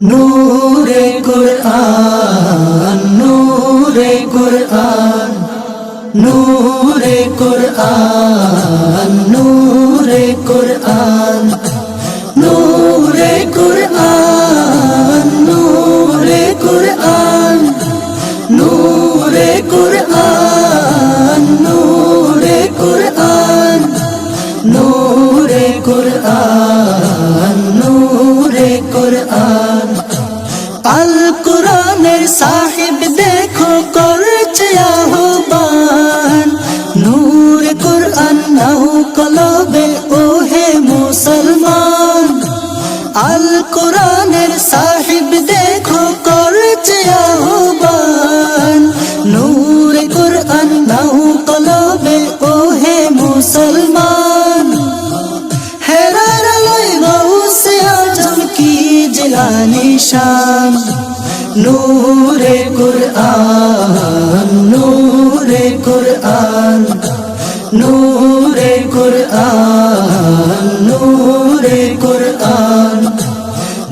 নূরে কুরআন নূরে কুরআন নূরে কুরআন নূরে কুরআন নূরে কুরআন নূরে কুরআন নূরে কুরআন নূরে কুরআন নূরে কুরআন নূরে কুরআন আল কুরআনের সাহিব দেখো করছে আহ্বান নূরে কুরআন নাও কলবে ওহে মুসলমান আল কুরআনের সাহিব দেখো করছে আহ্বান নূরে কুরআন নাও কলবে ওহে মুসলমান হেরার আলোয় গৌসে আজম কি জিলানি শান নূরে কুরআন নূরে কুরআন নূরে কুরআন নূরে কুরআন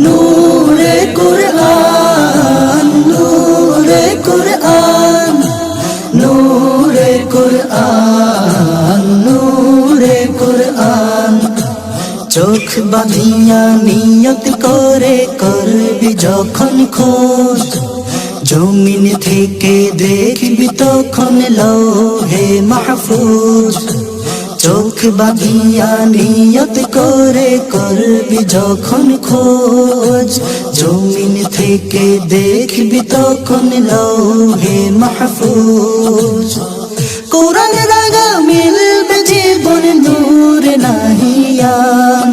নূরে কুরআন নূরে কুরআন নূরে কুরআন নূরে কুরআন চোখ বাঁধিয়া নিয়ত করে করবি যখন খোঁজ জমিন থেকে দেখবি তখন লৌহে মাহফুজ চোখ বাঁধিয়া নিয়ত করে করবি যখন খোঁজ জমিন থেকে দেখবি তখন লৌহে মাহফুজ কোরআন রাগা মিলবে জীবন নূর নাহিয়ান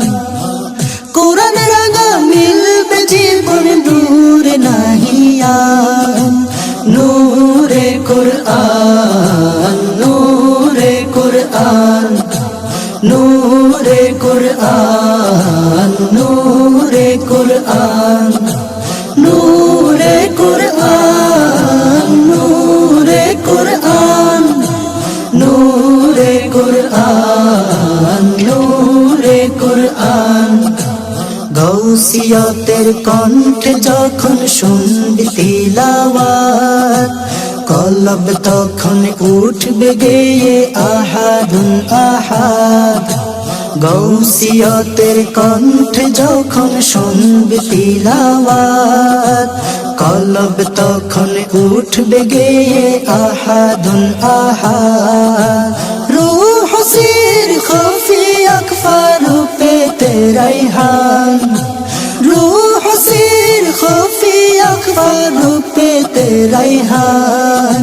কোরআন রাগা মিলবে জীবন নূর নাহিয়ান নূরে কুরআন নূরে কুরআন নূরে কুরআন নূরে কুরআন নূরে কুরআন নূরে কুরআন নূরে কুরআন নূরে কুরআন গৌসিয়তের কণ্ঠে যখন শুনবি তিলাওয়াত কলব তখন উঠবে গেয়ে আহাদুন আহাদ গৌসিয়তের কণ্ঠে যখন শুনবি তিলাওয়াত কলব তখন উঠবে গেয়ে আহাদুন আহাদ রূহ সির খফি আকফা রূপে তেরাইহান রূহ সির খফি আকফা রূপে তেরাইহান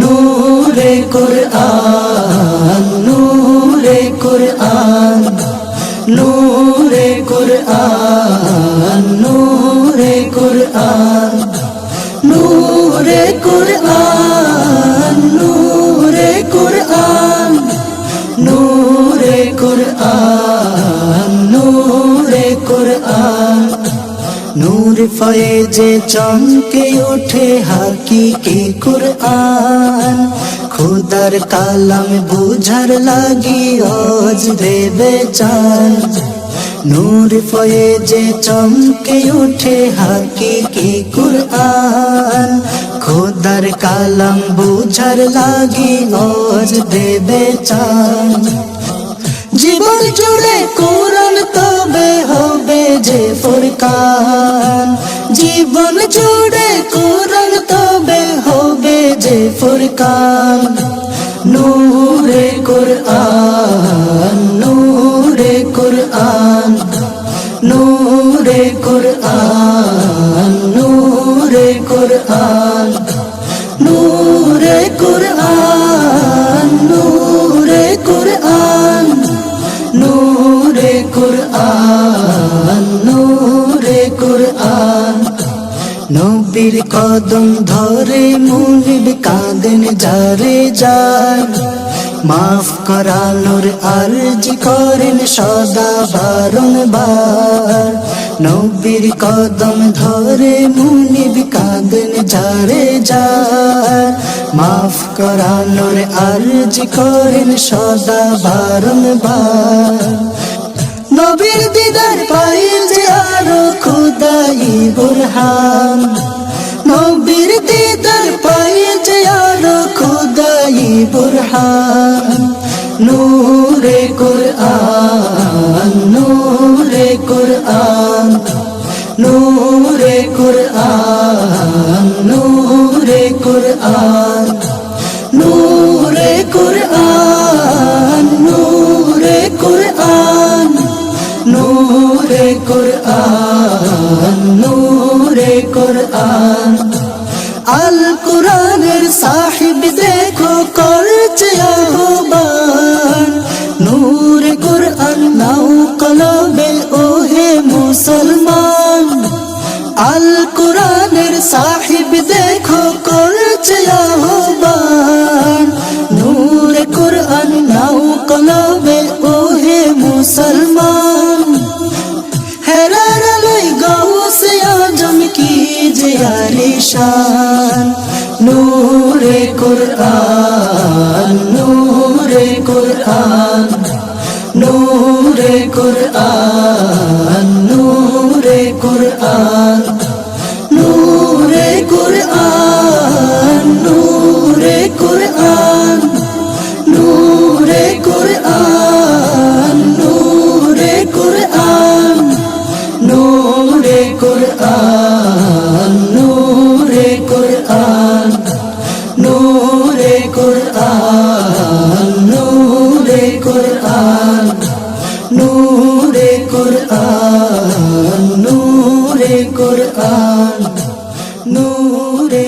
নূরে কুরআন নূরে কুরআন নূরে কুরআন নূরে কুরআন নূরে কুরআন নূরে কুরআন নূরে কুরআন নূরে কুরআন নূর ফয়েজে চমকে ওঠে হাকিকি কুরআন খুদার কালাম বুঝার লাগি আজ দেবে চান নূর ফয়েজে চমকে ওঠে হাকিকি কুরআন খুদার কালাম বুঝার লাগি আজ দেবে চান জীবন জুড়ে কোরআন তবে হবে যে ফুরকান জীবন জুড়ে কোরআন তবে হবে যে ফুরকান নূরে কুরআন নূরে কুরআন নূরে কুরআন নূরে কুরআন নূরে কুরআন নূরে কুরআন নূরে কুরআন নূরে কুরআন নবীর কদম ধরে মুনিব কাঁদেন যারে যার মাফ করানোর আরজি করেন সদা বারংবার নবীর কদম ধরে মুনিব কাঁদেন যারে যার মাফ করানোর আরজি করেন সদা বারংবার নবীর দিদার পাই যে আরো খোদাই বুরহান নবীর দিদার পাই যে আরো খোদাই বুরহান নূরে কুরআন নূরে কুরআন নূরে কুরআন নূরে কুরআন নূরে কুরআন নূরে কুরআন নূরে কুরআন নূরে কুরআন আল কুরআনের সাহিব দেখো করছে আহ্বান নূরে কুরআন নাও কলবে ওহে মুসলমান আল কুরআনের সাহিব দেখো করছে আহ্বান নূরে কুরআন নাও কলবে ওহে মুসলমান হেরার আলোয় গাউসে আজম কি যে আলিশান নূরে কুরআন নূরে কুরআন নূরে কুরআন নূরে কুরআন নূরে কুরআন নূরে কুরআন নূরে কুরআন নূরে কুরআন নূরে কুরআন নূরে কুরআন নূরে কুরআন নূরে কুরআন নূরে কুরআন নূরে কুরআন নূরে